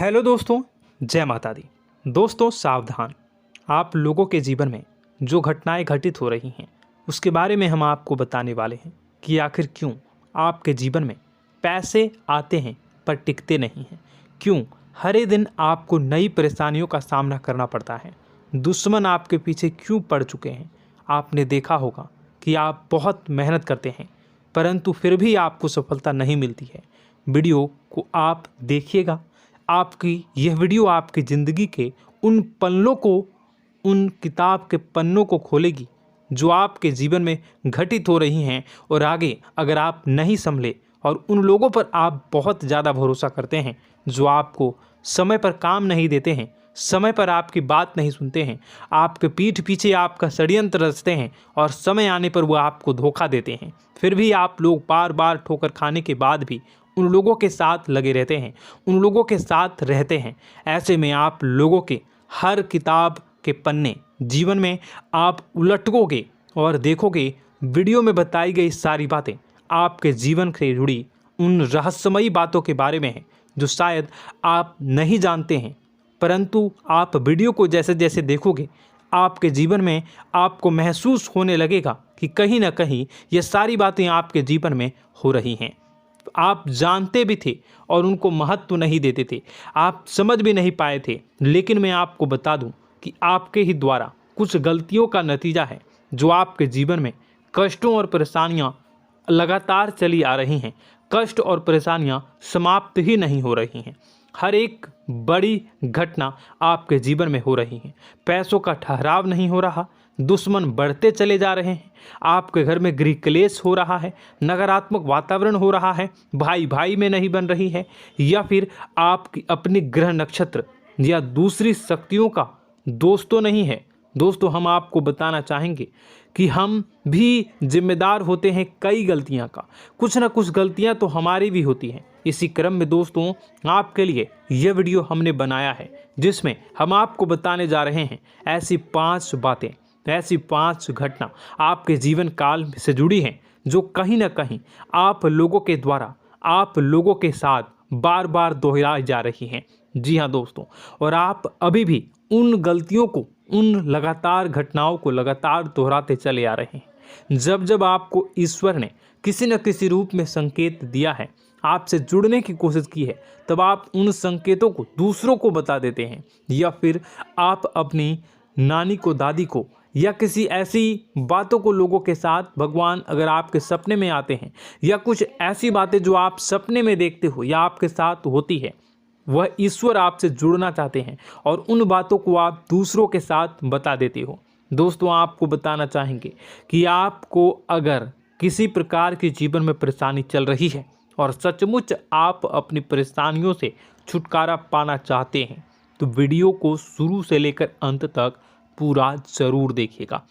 Hello दोस्तों, जय माता दी। दोस्तों सावधान, आप लोगों के जीवन में जो घटनाएं घटित हो रही हैं उसके बारे में हम आपको बताने वाले हैं कि आखिर क्यों आपके जीवन में पैसे आते हैं पर टिकते नहीं हैं। क्यों हर एक दिन आपको नई परेशानियों का सामना करना पड़ता है। दुश्मन आपके पीछे क्यों पड़ चुके हैं। आपने देखा होगा कि आप बहुत मेहनत करते हैं परंतु फिर भी आपको सफलता नहीं मिलती है। वीडियो को आप देखिएगा, आपकी यह वीडियो आपकी ज़िंदगी के उन पन्नों को, उन किताब के पन्नों को खोलेगी जो आपके जीवन में घटित हो रही हैं। और आगे अगर आप नहीं संभले और उन लोगों पर आप बहुत ज़्यादा भरोसा करते हैं जो आपको समय पर काम नहीं देते हैं, समय पर आपकी बात नहीं सुनते हैं, आपके पीठ पीछे आपका षड्यंत्र रचते हैं और समय आने पर वो आपको धोखा देते हैं, फिर भी आप लोग बार बार ठोकर खाने के बाद भी उन लोगों के साथ लगे रहते हैं, उन लोगों के साथ रहते हैं। ऐसे में आप लोगों के हर किताब के पन्ने जीवन में आप उलटोगे और देखोगे वीडियो में बताई गई सारी बातें आपके जीवन से जुड़ी उन रहस्यमयी बातों के बारे में हैं जो शायद आप नहीं जानते हैं। परंतु आप वीडियो को जैसे जैसे देखोगे आपके जीवन में आपको महसूस होने लगेगा कि कहीं ना कहीं ये सारी बातें आपके जीवन में हो रही हैं। आप जानते भी थे और उनको महत्व नहीं देते थे, आप समझ भी नहीं पाए थे। लेकिन मैं आपको बता दूं कि आपके ही द्वारा कुछ गलतियों का नतीजा है जो आपके जीवन में कष्टों और परेशानियां लगातार चली आ रही हैं। कष्ट और परेशानियां समाप्त ही नहीं हो रही हैं। हर एक बड़ी घटना आपके जीवन में हो रही है। पैसों का ठहराव नहीं हो रहा, दुश्मन बढ़ते चले जा रहे हैं, आपके घर में गृह क्लेश हो रहा है, नकारात्मक वातावरण हो रहा है, भाई भाई में नहीं बन रही है, या फिर आपकी अपनी ग्रह नक्षत्र या दूसरी शक्तियों का दोस्तों नहीं है। दोस्तों हम आपको बताना चाहेंगे कि हम भी जिम्मेदार होते हैं कई गलतियां का, कुछ ना कुछ गलतियां तो हमारी भी होती हैं। इसी क्रम में दोस्तों आपके लिए यह वीडियो हमने बनाया है जिसमें हम आपको बताने जा रहे हैं ऐसी 5 बातें, ऐसी 5 घटना आपके जीवन काल से जुड़ी हैं जो कहीं ना कहीं आप लोगों के द्वारा आप लोगों के साथ बार बार दोहराई जा रही हैं। जी हाँ दोस्तों, और आप अभी भी उन गलतियों को, उन लगातार घटनाओं को लगातार दोहराते चले आ रहे हैं। जब जब आपको ईश्वर ने किसी न किसी रूप में संकेत दिया है, आपसे जुड़ने की कोशिश की है, तब आप उन संकेतों को दूसरों को बता देते हैं, या फिर आप अपनी नानी को, दादी को, या किसी ऐसी बातों को लोगों के साथ, भगवान अगर आपके सपने में आते हैं या कुछ ऐसी बातें जो आप सपने में देखते हो या आपके साथ होती है, वह ईश्वर आपसे जुड़ना चाहते हैं और उन बातों को आप दूसरों के साथ बता देते हो। दोस्तों आपको बताना चाहेंगे कि आपको अगर किसी प्रकार की जीवन में परेशानी चल रही है और सचमुच आप अपनी परेशानियों से छुटकारा पाना चाहते हैं तो वीडियो को शुरू से लेकर अंत तक पूरा जरूर देखिएगा।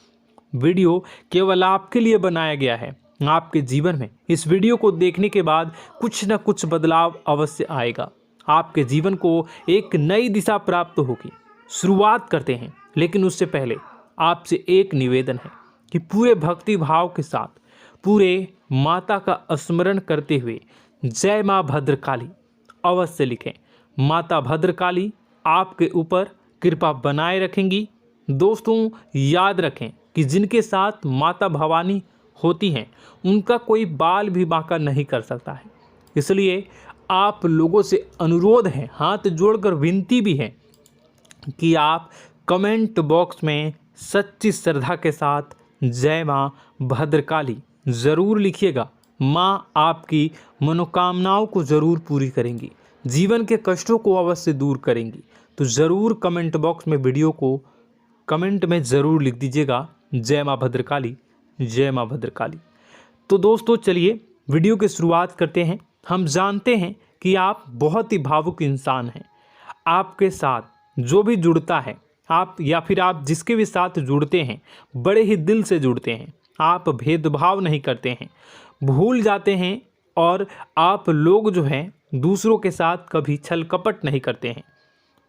वीडियो केवल आपके लिए बनाया गया है। आपके जीवन में इस वीडियो को देखने के बाद कुछ न कुछ बदलाव अवश्य आएगा। आपके जीवन को एक नई दिशा प्राप्त होगी। शुरुआत करते हैं, लेकिन उससे पहले आपसे एक निवेदन है कि पूरे भक्ति भाव के साथ पूरे माता का स्मरण करते हुए जय माँ भद्रकाली अवश्य लिखें। माता भद्रकाली आपके ऊपर कृपा बनाए रखेंगी। दोस्तों याद रखें कि जिनके साथ माता भवानी होती हैं उनका कोई बाल भी बांका नहीं कर सकता है। इसलिए आप लोगों से अनुरोध है, हाथ जोड़कर विनती भी है कि आप कमेंट बॉक्स में सच्ची श्रद्धा के साथ जय माँ भद्रकाली ज़रूर लिखिएगा। माँ आपकी मनोकामनाओं को ज़रूर पूरी करेंगी, जीवन के कष्टों को अवश्य दूर करेंगी। तो ज़रूर कमेंट बॉक्स में वीडियो को कमेंट में ज़रूर लिख दीजिएगा जय माँ भद्रकाली, जय माँ भद्रकाली। तो दोस्तों चलिए वीडियो की शुरुआत करते हैं। हम जानते हैं कि आप बहुत ही भावुक इंसान हैं। आपके साथ जो भी जुड़ता है, आप या फिर आप जिसके भी साथ जुड़ते हैं बड़े ही दिल से जुड़ते हैं। आप भेदभाव नहीं करते हैं, भूल जाते हैं, और आप लोग जो हैं दूसरों के साथ कभी छल कपट नहीं करते हैं।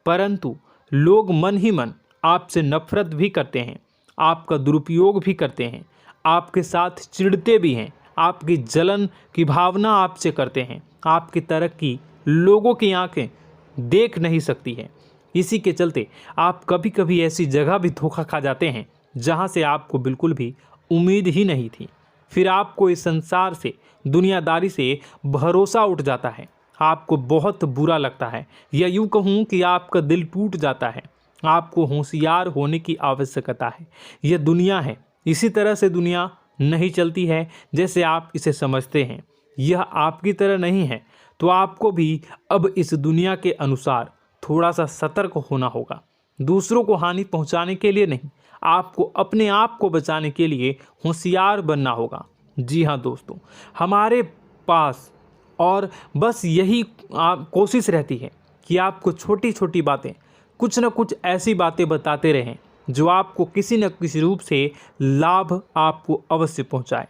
परंतु लोग मन ही मन आपसे नफरत भी करते हैं, आपका दुरुपयोग भी करते हैं, आपके साथ चिढ़ते भी हैं, आपकी जलन की भावना आपसे करते हैं। आपकी तरक्की लोगों की आंखें देख नहीं सकती है। इसी के चलते आप कभी कभी ऐसी जगह भी धोखा खा जाते हैं जहां से आपको बिल्कुल भी उम्मीद ही नहीं थी। फिर आपको इस संसार से, दुनियादारी से भरोसा उठ जाता है। आपको बहुत बुरा लगता है, या यूं कहूं कि आपका दिल टूट जाता है। आपको होशियार होने की आवश्यकता है। यह दुनिया है, इसी तरह से दुनिया नहीं चलती है जैसे आप इसे समझते हैं। यह आपकी तरह नहीं है, तो आपको भी अब इस दुनिया के अनुसार थोड़ा सा सतर्क होना होगा। दूसरों को हानि पहुंचाने के लिए नहीं, आपको अपने आप को बचाने के लिए होशियार बनना होगा। जी हाँ दोस्तों, हमारे पास और बस यही कोशिश रहती है कि आपको छोटी छोटी बातें, कुछ न कुछ ऐसी बातें बताते रहें जो आपको किसी न किसी रूप से लाभ आपको अवश्य पहुंचाए,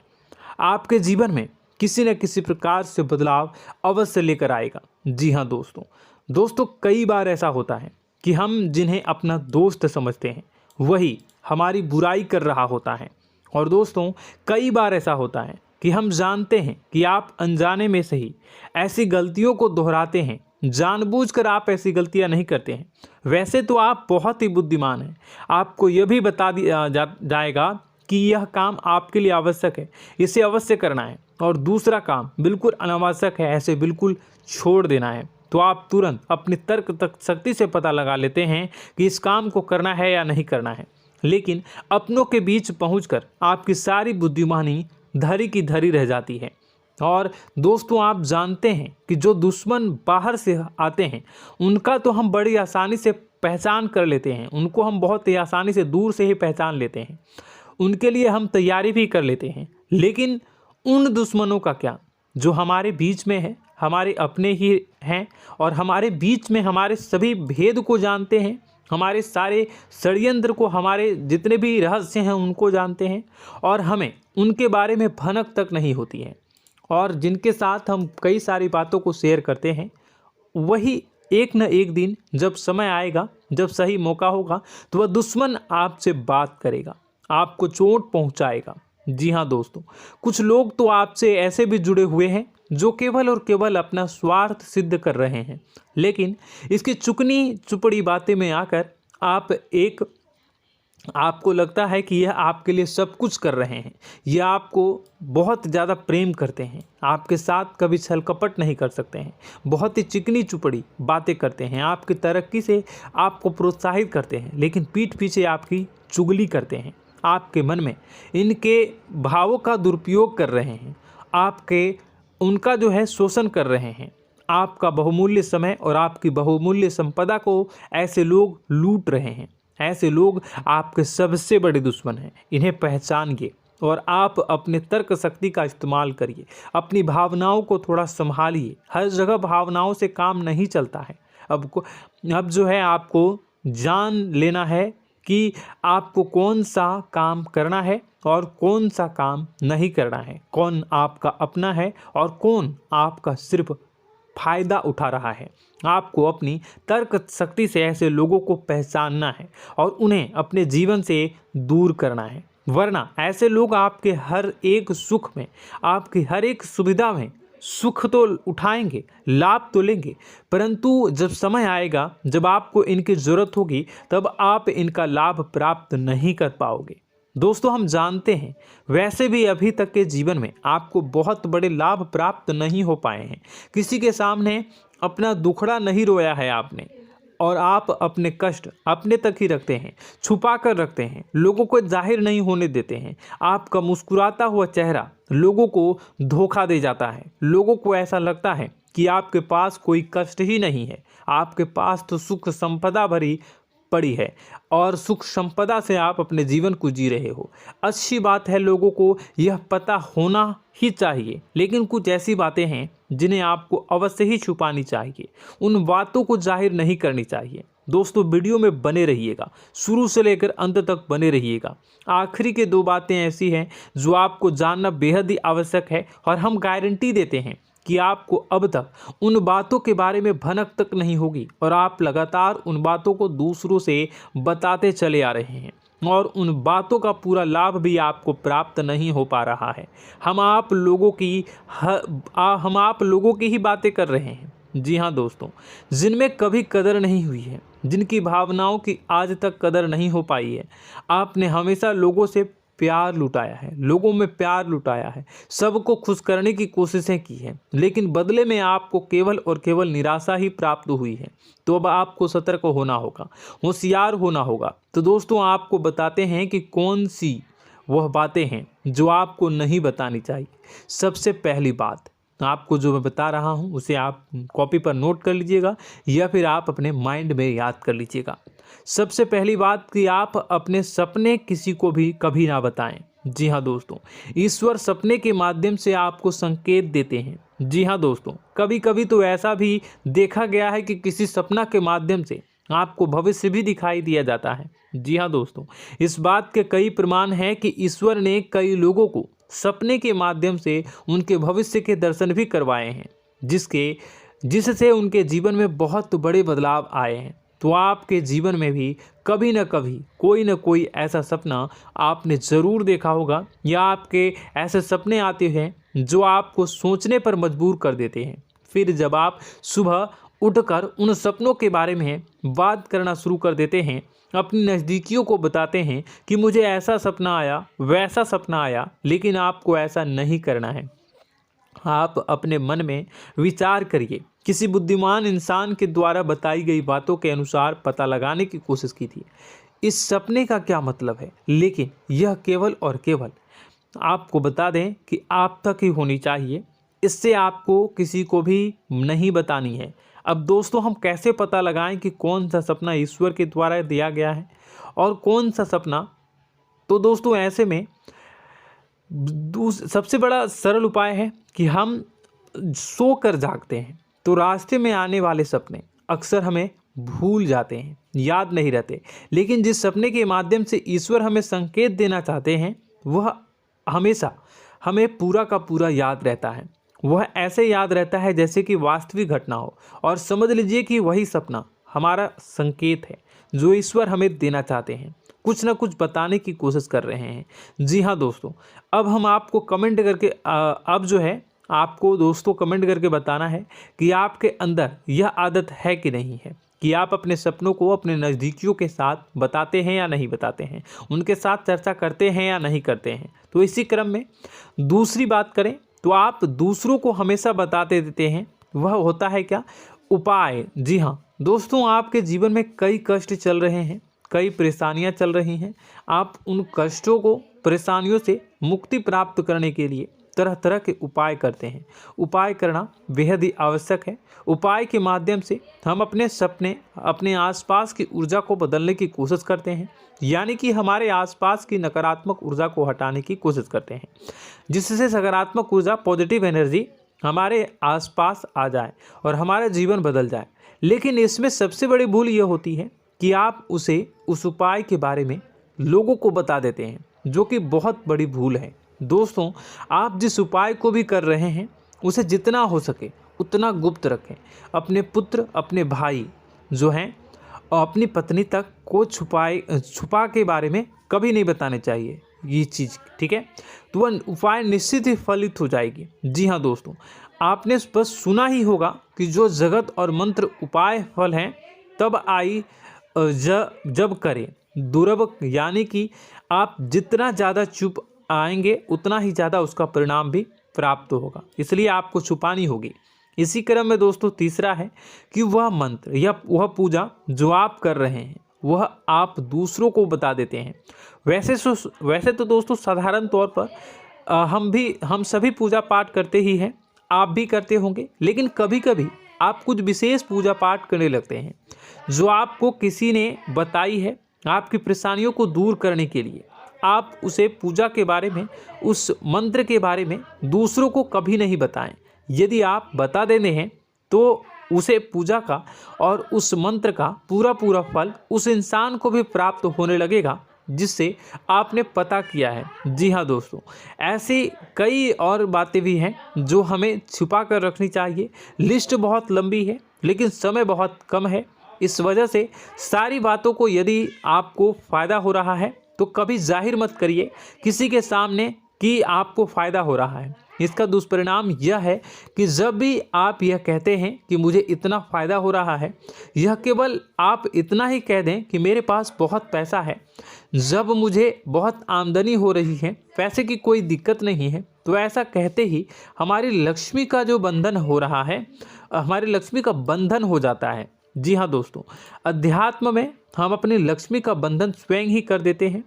आपके जीवन में किसी न किसी प्रकार से बदलाव अवश्य लेकर आएगा। जी हाँ दोस्तों, कई बार ऐसा होता है कि हम जिन्हें अपना दोस्त समझते हैं वही हमारी बुराई कर रहा होता है। और दोस्तों, कई बार ऐसा होता है कि हम जानते हैं कि आप अनजाने में सही ऐसी गलतियों को दोहराते हैं। जानबूझकर आप ऐसी गलतियां नहीं करते हैं। वैसे तो आप बहुत ही बुद्धिमान हैं। आपको यह भी बता दिया जाएगा कि यह काम आपके लिए आवश्यक है, इसे अवश्य करना है, और दूसरा काम बिल्कुल अनावश्यक है, ऐसे बिल्कुल छोड़ देना है। तो आप तुरंत अपनी तर्क तक शक्ति से पता लगा लेते हैं कि इस काम को करना है या नहीं करना है। लेकिन अपनों के बीच पहुंचकर आपकी सारी बुद्धिमानी धरी की धरी रह जाती है। और दोस्तों, आप जानते हैं कि जो दुश्मन बाहर से आते हैं उनका तो हम बड़ी आसानी से पहचान कर लेते हैं, उनको हम बहुत ही आसानी से दूर से ही पहचान लेते हैं, उनके लिए हम तैयारी भी कर लेते हैं। लेकिन उन दुश्मनों का क्या जो हमारे बीच में है, हमारे अपने ही हैं, और हमारे बीच में हमारे सभी भेद को जानते हैं, हमारे सारे षड्यंत्र को, हमारे जितने भी रहस्य हैं उनको जानते हैं, और हमें उनके बारे में भनक तक नहीं होती है, और जिनके साथ हम कई सारी बातों को शेयर करते हैं, वही एक न एक दिन जब समय आएगा, जब सही मौका होगा, तो वह दुश्मन आपसे बात करेगा, आपको चोट पहुंचाएगा। जी हाँ दोस्तों, कुछ लोग तो आपसे ऐसे भी जुड़े हुए हैं जो केवल और केवल अपना स्वार्थ सिद्ध कर रहे हैं। लेकिन इसकी चुकनी चुपड़ी बातें में आकर आपको लगता है कि यह आपके लिए सब कुछ कर रहे हैं, यह आपको बहुत ज़्यादा प्रेम करते हैं, आपके साथ कभी छल कपट नहीं कर सकते हैं, बहुत ही चिकनी चुपड़ी बातें करते हैं, आपकी तरक्की से आपको प्रोत्साहित करते हैं, लेकिन पीठ पीछे आपकी चुगली करते हैं, आपके मन में इनके भावों का दुरुपयोग कर रहे हैं, उनका जो है शोषण कर रहे हैं। आपका बहुमूल्य समय और आपकी बहुमूल्य संपदा को ऐसे लोग लूट रहे हैं। ऐसे लोग आपके सबसे बड़े दुश्मन हैं। इन्हें पहचानिए और आप अपने तर्क शक्ति का इस्तेमाल करिए। अपनी भावनाओं को थोड़ा संभालिए। हर जगह भावनाओं से काम नहीं चलता है। अब जो है आपको जान लेना है कि आपको कौन सा काम करना है और कौन सा काम नहीं करना है, कौन आपका अपना है और कौन आपका सिर्फ फायदा उठा रहा है। आपको अपनी तर्क शक्ति से ऐसे लोगों को पहचानना है और उन्हें अपने जीवन से दूर करना है, वरना ऐसे लोग आपके हर एक सुख में, आपकी हर एक सुविधा में सुख तो उठाएंगे, लाभ तो लेंगे, परंतु जब समय आएगा, जब आपको इनकी ज़रूरत होगी, तब आप इनका लाभ प्राप्त नहीं कर पाओगे। दोस्तों, हम जानते हैं वैसे भी अभी तक के जीवन में आपको बहुत बड़े लाभ प्राप्त नहीं हो पाए हैं। किसी के सामने अपना दुखड़ा नहीं रोया है आपने, और आप अपने कष्ट अपने तक ही रखते हैं, छुपा कर रखते हैं, लोगों को जाहिर नहीं होने देते हैं। आपका मुस्कुराता हुआ चेहरा लोगों को धोखा दे जाता है। लोगों को ऐसा लगता है कि आपके पास कोई कष्ट ही नहीं है, आपके पास तो सुख संपदा भरी पड़ी है और सुख संपदा से आप अपने जीवन को जी रहे हो। अच्छी बात है, लोगों को यह पता होना ही चाहिए, लेकिन कुछ ऐसी बातें हैं जिन्हें आपको अवश्य ही छुपानी चाहिए। उन बातों को जाहिर नहीं करनी चाहिए। दोस्तों, वीडियो में बने रहिएगा, शुरू से लेकर अंत तक बने रहिएगा। आखिरी के 2 बातें ऐसी हैं जो आपको जानना बेहद ही आवश्यक है, और हम गारंटी देते हैं कि आपको अब तक उन बातों के बारे में भनक तक नहीं होगी, और आप लगातार उन बातों को दूसरों से बताते चले आ रहे हैं, और उन बातों का पूरा लाभ भी आपको प्राप्त नहीं हो पा रहा है। हम आप लोगों की ही बातें कर रहे हैं, जी हाँ दोस्तों, जिनमें कभी कदर नहीं हुई है, जिनकी भावनाओं की आज तक कदर नहीं हो पाई है। आपने हमेशा लोगों से प्यार लुटाया है, लोगों में प्यार लुटाया है, सबको खुश करने की कोशिशें की है, लेकिन बदले में आपको केवल और केवल निराशा ही प्राप्त हुई है। तो अब आपको सतर्क होना होगा, होशियार होना होगा। तो दोस्तों आपको बताते हैं कि कौन सी वह बातें हैं जो आपको नहीं बतानी चाहिए। सबसे पहली बात आपको जो मैं बता रहा हूं उसे आप कॉपी पर नोट कर लीजिएगा या फिर आप अपने माइंड में याद कर लीजिएगा। सबसे पहली बात कि आप अपने सपने किसी को भी कभी ना बताएं। जी हाँ दोस्तों, ईश्वर सपने के माध्यम से आपको संकेत देते हैं। जी हाँ दोस्तों, कभी कभी तो ऐसा भी देखा गया है कि किसी सपना के माध्यम से आपको भविष्य भी दिखाई दिया जाता है। जी हाँ दोस्तों, इस बात के कई प्रमाण हैं कि ईश्वर ने कई लोगों को सपने के माध्यम से उनके भविष्य के दर्शन भी करवाए हैं, जिससे उनके जीवन में बहुत बड़े बदलाव आए हैं। तो आपके जीवन में भी कभी न कभी कोई न कोई ऐसा सपना आपने ज़रूर देखा होगा, या आपके ऐसे सपने आते हैं जो आपको सोचने पर मजबूर कर देते हैं। फिर जब आप सुबह उठकर उन सपनों के बारे में बात करना शुरू कर देते हैं, अपनी नज़दीकियों को बताते हैं कि मुझे ऐसा सपना आया, वैसा सपना आया, लेकिन आपको ऐसा नहीं करना है। आप अपने मन में विचार करिए। किसी बुद्धिमान इंसान के द्वारा बताई गई बातों के अनुसार पता लगाने की कोशिश की थी इस सपने का क्या मतलब है, लेकिन यह केवल और केवल आपको बता दें कि आप तक ही होनी चाहिए। इससे आपको किसी को भी नहीं बतानी है। अब दोस्तों हम कैसे पता लगाएं कि कौन सा सपना ईश्वर के द्वारा दिया गया है और कौन सा सपना? तो दोस्तों ऐसे में सबसे बड़ा सरल उपाय है कि हम सोकर जागते हैं तो रास्ते में आने वाले सपने अक्सर हमें भूल जाते हैं, याद नहीं रहते। लेकिन जिस सपने के माध्यम से ईश्वर हमें संकेत देना चाहते हैं वह हमेशा हमें पूरा का पूरा याद रहता है। वह ऐसे याद रहता है जैसे कि वास्तविक घटना हो, और समझ लीजिए कि वही सपना हमारा संकेत है जो ईश्वर हमें देना चाहते हैं, कुछ ना कुछ बताने की कोशिश कर रहे हैं। जी हाँ दोस्तों, अब हम आपको कमेंट करके अब जो है आपको दोस्तों कमेंट करके बताना है कि आपके अंदर यह आदत है कि नहीं है कि आप अपने सपनों को अपने नज़दीकियों के साथ बताते हैं या नहीं बताते हैं, उनके साथ चर्चा करते हैं या नहीं करते हैं। तो इसी क्रम में दूसरी बात करें तो आप दूसरों को हमेशा बताते देते हैं, वह होता है क्या? उपाय। जी हाँ दोस्तों, आपके जीवन में कई कष्ट चल रहे हैं, कई परेशानियां चल रही हैं। आप उन कष्टों को, परेशानियों से मुक्ति प्राप्त करने के लिए तरह तरह के उपाय करते हैं। उपाय करना बेहद ही आवश्यक है। उपाय के माध्यम से हम अपने सपने, अपने आसपास की ऊर्जा को बदलने की कोशिश करते हैं, यानी कि हमारे आसपास की नकारात्मक ऊर्जा को हटाने की कोशिश करते हैं, जिससे सकारात्मक ऊर्जा, पॉजिटिव एनर्जी हमारे आसपास आ जाए और हमारा जीवन बदल जाए। लेकिन इसमें सबसे बड़ी भूल यह होती है कि आप उस उपाय के बारे में लोगों को बता देते हैं, जो कि बहुत बड़ी भूल है। दोस्तों आप जिस उपाय को भी कर रहे हैं उसे जितना हो सके उतना गुप्त रखें। अपने पुत्र, अपने भाई जो हैं और अपनी पत्नी तक को छुपा के बारे में कभी नहीं बताने चाहिए ये चीज़, ठीक है? तो वह उपाय निश्चित ही फलित हो जाएगी। जी हाँ दोस्तों, आपने बस सुना ही होगा कि जो जगत और मंत्र उपाय फल हैं तब आई जब करें दुर्लभ, यानी कि आप जितना ज़्यादा चुप आएंगे उतना ही ज़्यादा उसका परिणाम भी प्राप्त होगा, इसलिए आपको छुपानी होगी। इसी क्रम में दोस्तों तीसरा है कि वह मंत्र या वह पूजा जो आप कर रहे हैं वह आप दूसरों को बता देते हैं। वैसे तो दोस्तों साधारण तौर पर हम सभी पूजा पाठ करते ही हैं, आप भी करते होंगे, लेकिन कभी कभी आप कुछ विशेष पूजा पाठ करने लगते हैं जो आपको किसी ने बताई है आपकी परेशानियों को दूर करने के लिए। आप उसे पूजा के बारे में, उस मंत्र के बारे में दूसरों को कभी नहीं बताएं। यदि आप बता देते हैं तो उसे पूजा का और उस मंत्र का पूरा फल उस इंसान को भी प्राप्त होने लगेगा जिससे आपने पता किया है। जी हाँ दोस्तों, ऐसी कई और बातें भी हैं जो हमें छुपा कर रखनी चाहिए। लिस्ट बहुत लंबी है लेकिन समय बहुत कम है, इस वजह से सारी बातों को यदि आपको फ़ायदा हो रहा है तो कभी जाहिर मत करिए किसी के सामने कि आपको फ़ायदा हो रहा है। इसका दुष्परिणाम यह है कि जब भी आप यह कहते हैं कि मुझे इतना फ़ायदा हो रहा है, यह केवल आप इतना ही कह दें कि मेरे पास बहुत पैसा है, जब मुझे बहुत आमदनी हो रही है, पैसे की कोई दिक्कत नहीं है, तो ऐसा कहते ही हमारी लक्ष्मी का जो बंधन हो रहा है, हमारी लक्ष्मी का बंधन हो जाता है। जी हाँ दोस्तों, अध्यात्म में हम अपनी लक्ष्मी का बंधन स्वयं ही कर देते हैं।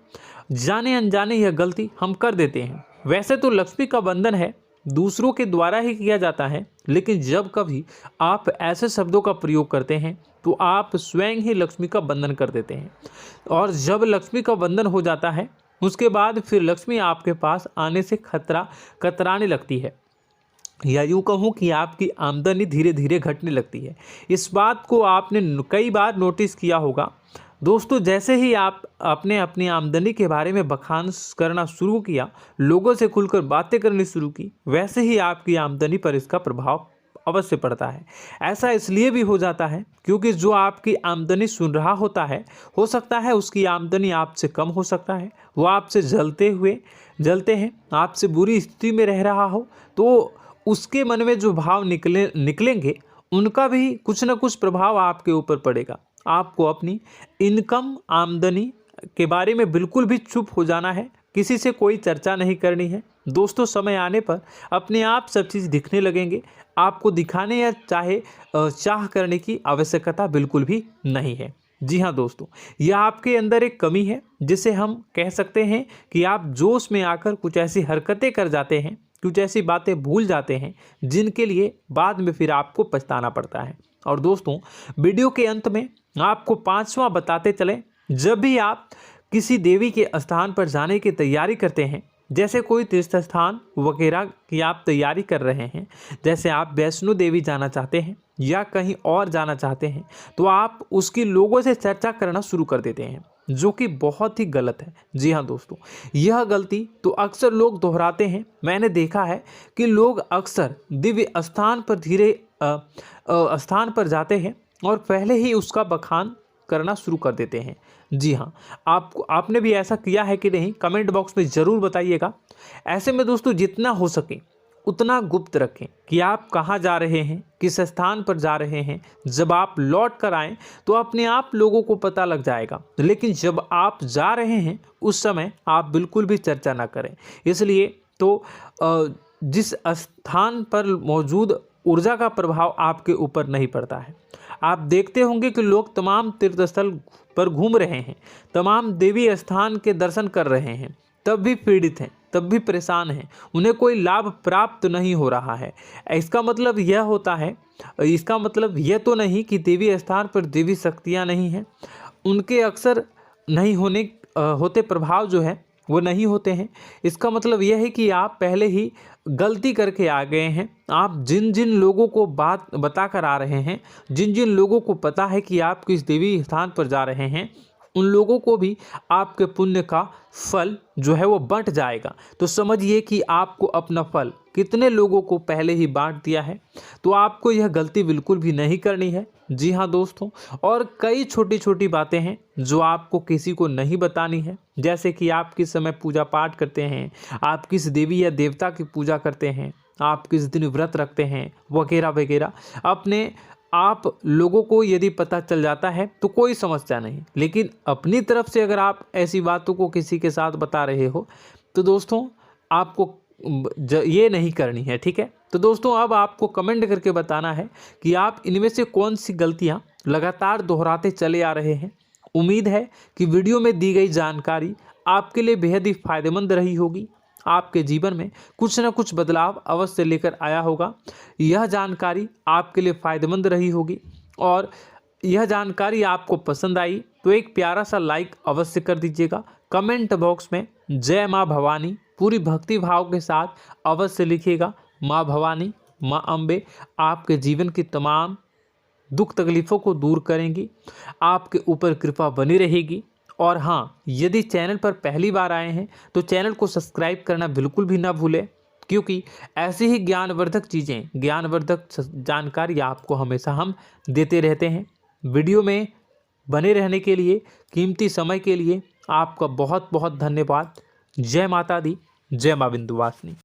जाने अनजाने यह गलती हम कर देते हैं। वैसे तो लक्ष्मी का बंधन है दूसरों के द्वारा ही किया जाता है, लेकिन जब कभी आप ऐसे शब्दों का प्रयोग करते हैं तो आप स्वयं ही लक्ष्मी का बंधन कर देते हैं। और जब लक्ष्मी का बंधन हो जाता है उसके बाद फिर लक्ष्मी आपके पास आने से कतराने लगती है, या यूँ कहूँ कि आपकी आमदनी धीरे धीरे घटने लगती है। इस बात को आपने कई बार नोटिस किया होगा दोस्तों। जैसे ही आप अपने अपनी आमदनी के बारे में बखान करना शुरू किया, लोगों से खुलकर बातें करनी शुरू की, वैसे ही आपकी आमदनी पर इसका प्रभाव अवश्य पड़ता है। ऐसा इसलिए भी हो जाता है क्योंकि जो आपकी आमदनी सुन रहा होता है, हो सकता है उसकी आमदनी आपसे कम हो सकता है, वो आपसे जलते हैं, आपसे बुरी स्थिति में रह रहा हो, तो उसके मन में जो भाव निकलेंगे उनका भी कुछ न कुछ प्रभाव आपके ऊपर पड़ेगा। आपको अपनी इनकम आमदनी के बारे में बिल्कुल भी चुप हो जाना है, किसी से कोई चर्चा नहीं करनी है दोस्तों। समय आने पर अपने आप सब चीज़ दिखने लगेंगे। आपको दिखाने या चाह करने की आवश्यकता बिल्कुल भी नहीं है। जी हाँ दोस्तों, यह आपके अंदर एक कमी है जिसे हम कह सकते हैं कि आप जोश में आकर कुछ ऐसी हरकतें कर जाते हैं, कुछ ऐसी बातें भूल जाते हैं जिनके लिए बाद में फिर आपको पछताना पड़ता है। और दोस्तों, वीडियो के अंत में आपको 5वां बताते चलें, जब भी आप किसी देवी के स्थान पर जाने की तैयारी करते हैं, जैसे कोई तीर्थ स्थान वगैरह की आप तैयारी कर रहे हैं, जैसे आप वैष्णो देवी जाना चाहते हैं या कहीं और जाना चाहते हैं, तो आप उसकी लोगों से चर्चा करना शुरू कर देते हैं, जो कि बहुत ही गलत है। जी हाँ दोस्तों, यह गलती तो अक्सर लोग दोहराते हैं। मैंने देखा है कि लोग अक्सर दिव्य स्थान पर जाते हैं और पहले ही उसका बखान करना शुरू कर देते हैं। जी हाँ, आपने भी ऐसा किया है कि नहीं, कमेंट बॉक्स में ज़रूर बताइएगा। ऐसे में दोस्तों, जितना हो सके उतना गुप्त रखें कि आप कहाँ जा रहे हैं, किस स्थान पर जा रहे हैं। जब आप लौट कर आएँ तो अपने आप लोगों को पता लग जाएगा, लेकिन जब आप जा रहे हैं उस समय आप बिल्कुल भी चर्चा ना करें। इसलिए तो जिस स्थान पर मौजूद ऊर्जा का प्रभाव आपके ऊपर नहीं पड़ता है। आप देखते होंगे कि लोग तमाम तीर्थस्थल पर घूम रहे हैं, तमाम देवी स्थान के दर्शन कर रहे हैं, तब भी पीड़ित हैं, तब भी परेशान हैं, उन्हें कोई लाभ प्राप्त नहीं हो रहा है। इसका मतलब यह तो नहीं कि देवी स्थान पर देवी शक्तियाँ नहीं हैं, उनके अक्सर नहीं होते प्रभाव जो है वो नहीं होते हैं। इसका मतलब यह है कि आप पहले ही गलती करके आ गए हैं। आप जिन जिन लोगों को बात बता कर आ रहे हैं, जिन जिन लोगों को पता है कि आप किस देवी स्थान पर जा रहे हैं, उन लोगों को भी आपके पुण्य का फल जो है वो बंट जाएगा। तो समझिए कि आपको अपना फल कितने लोगों को पहले ही बांट दिया है। तो आपको यह गलती बिल्कुल भी नहीं करनी है। जी हाँ दोस्तों, और कई छोटी छोटी बातें हैं जो आपको किसी को नहीं बतानी है, जैसे कि आप किस समय पूजा पाठ करते हैं, आप किस देवी या देवता की पूजा करते हैं, आप किस दिन व्रत रखते हैं, वगैरह वगैरह। अपने आप लोगों को यदि पता चल जाता है तो कोई समस्या नहीं, लेकिन अपनी तरफ से अगर आप ऐसी बातों को किसी के साथ बता रहे हो तो दोस्तों आपको ये नहीं करनी है, ठीक है। तो दोस्तों, अब आपको कमेंट करके बताना है कि आप इनमें से कौन सी गलतियां लगातार दोहराते चले आ रहे हैं। उम्मीद है कि वीडियो में दी गई जानकारी आपके लिए बेहद ही फायदेमंद रही होगी, आपके जीवन में कुछ न कुछ बदलाव अवश्य लेकर आया होगा। यह जानकारी आपके लिए फ़ायदेमंद रही होगी और यह जानकारी आपको पसंद आई तो एक प्यारा सा लाइक अवश्य कर दीजिएगा। कमेंट बॉक्स में जय माँ भवानी पूरी भक्ति भाव के साथ अवश्य लिखिएगा। माँ भवानी, माँ अम्बे आपके जीवन की तमाम दुख तकलीफ़ों को दूर करेंगी, आपके ऊपर कृपा बनी रहेगी। और हाँ, यदि चैनल पर पहली बार आए हैं तो चैनल को सब्सक्राइब करना बिल्कुल भी ना भूलें, क्योंकि ऐसी ही ज्ञानवर्धक चीज़ें, ज्ञानवर्धक जानकारी आपको हमेशा हम देते रहते हैं। वीडियो में बने रहने के लिए, कीमती समय के लिए आपका बहुत बहुत धन्यवाद। जय माता दी, जय माँ विंध्यवासिनी।